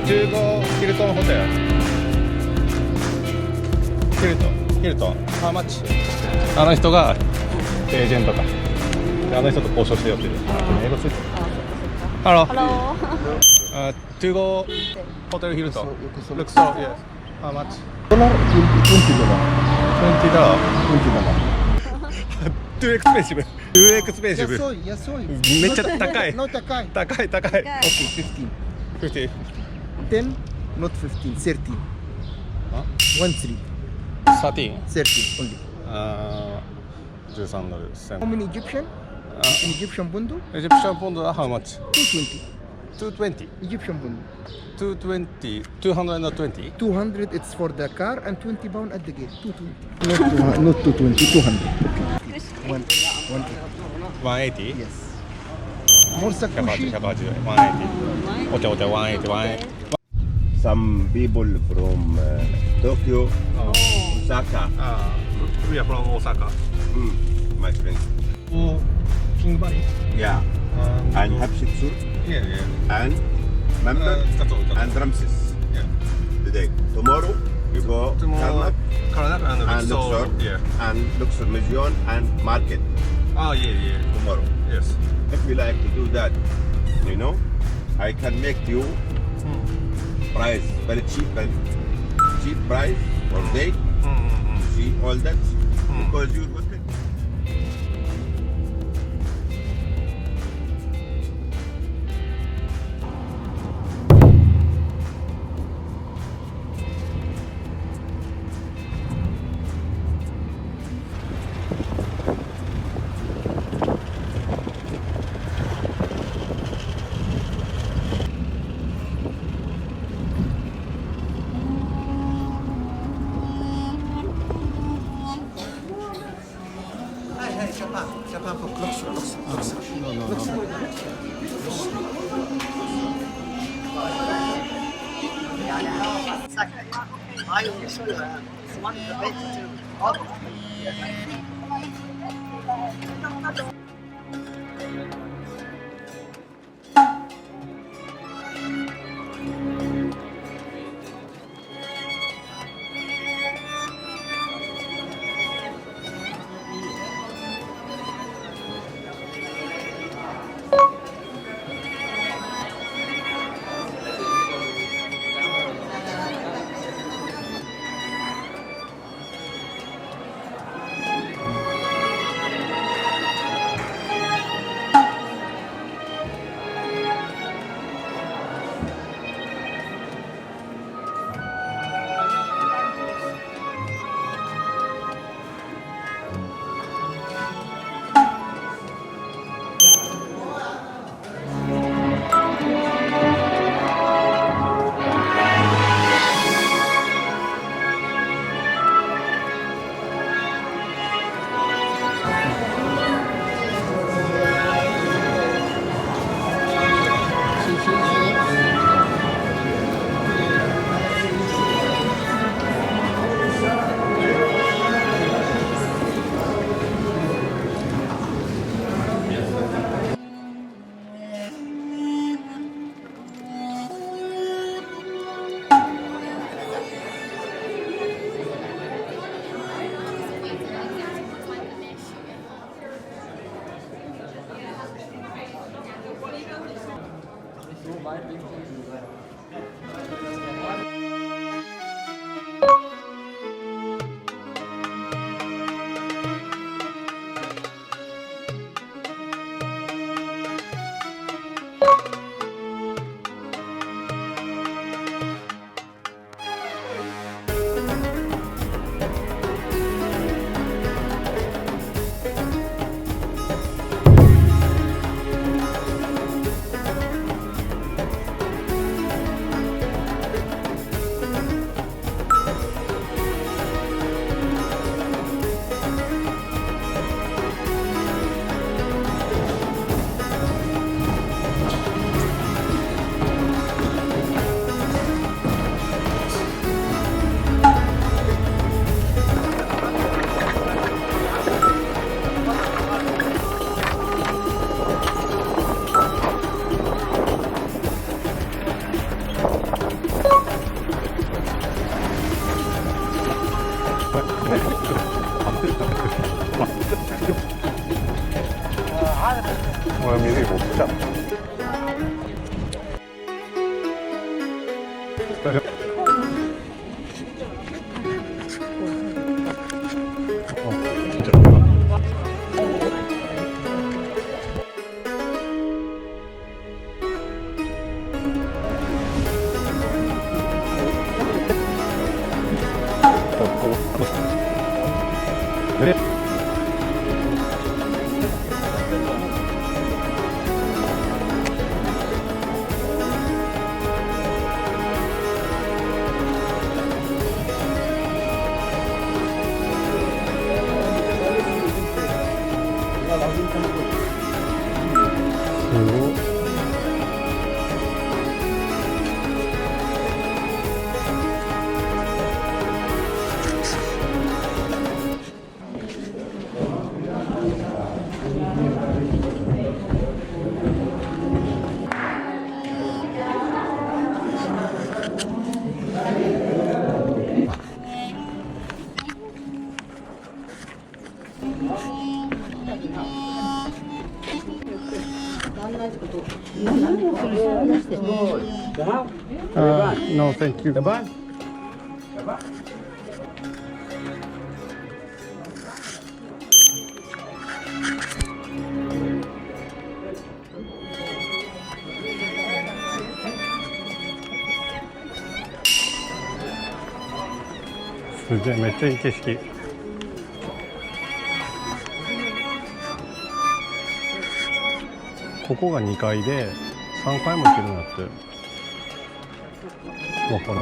15ヒルトンホテル。ヒルトン。ハーマッチ。あの人がエージェントか。あの人と交渉してよっていう。英語ついてる。ハロー。15ホテルヒルトン。ルクソール、yes. How much? $20. $20. Too expensive. Too expensive. Yes, めっちゃ高い。No,高い。高い。Okay, 50. 15. 10, not 15, 13. 13. 13. 13 only. 13ドル。How many Egyptian? In Egyptian pound? エジプシャンポンドは how much? 220. 220. Egyptian pound. 220. 220. 200 it's for the car and 20 pound at the gate. 220. Not 220, 200. 180? Yes. More 180. sakushi. 180. お茶180. Some people from Tokyo, Osaka, We are from Osaka. my friends. King Bari? Yeah, and Hatshepsut, Yeah. and Member, 2つ and Ramses. Today, tomorrow you go Karnak Karnak and and Luxor. Luxor, Yeah. and Luxor Museum and Market Yeah. tomorrow. Yes. If you like to do that, I can make you price very cheap and cheap price for day. See all that because you good. Japan for Luxor. I will show you one of the best too. No, thank you. Taban? すげえ、めっちゃいい景色。ここが2階で3階も行けるんだって。わからん。あ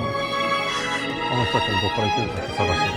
の人たちもどっから行けるんだって探してる。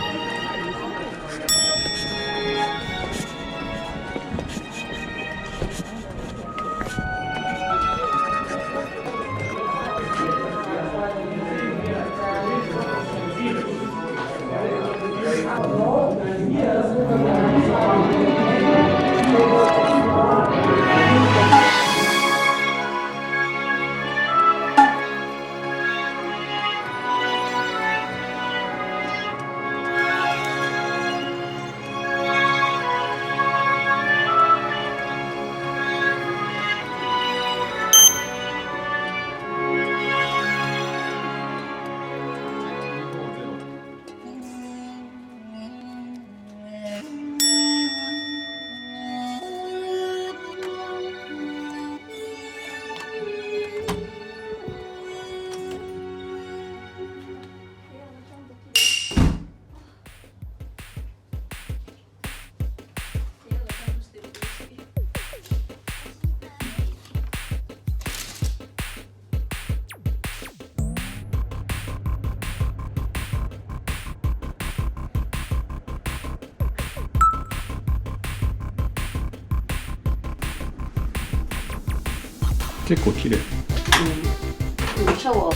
結構綺麗。シャワー。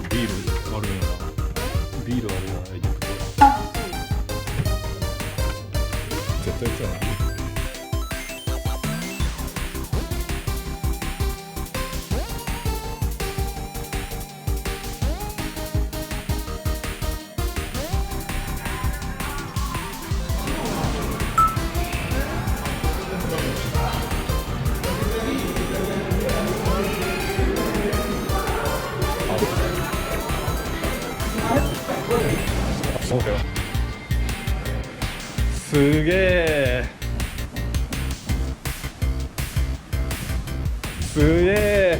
ビールあるんやな。ビールあるな、エジプト。絶対そうやな。そうだよ。すげえ。すげえ。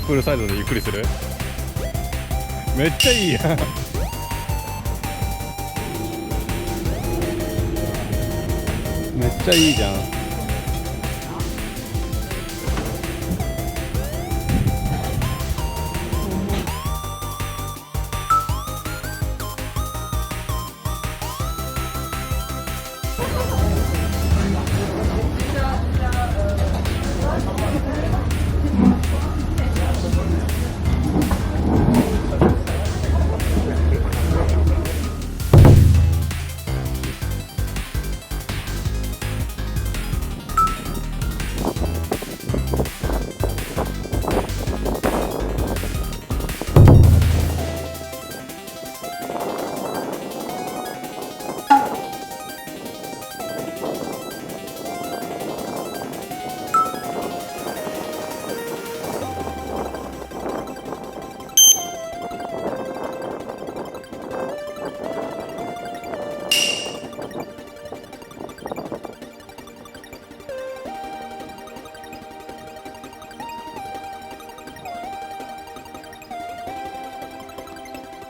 プールサイドでゆっくりする。めっちゃいいやん。めっちゃいいじゃん。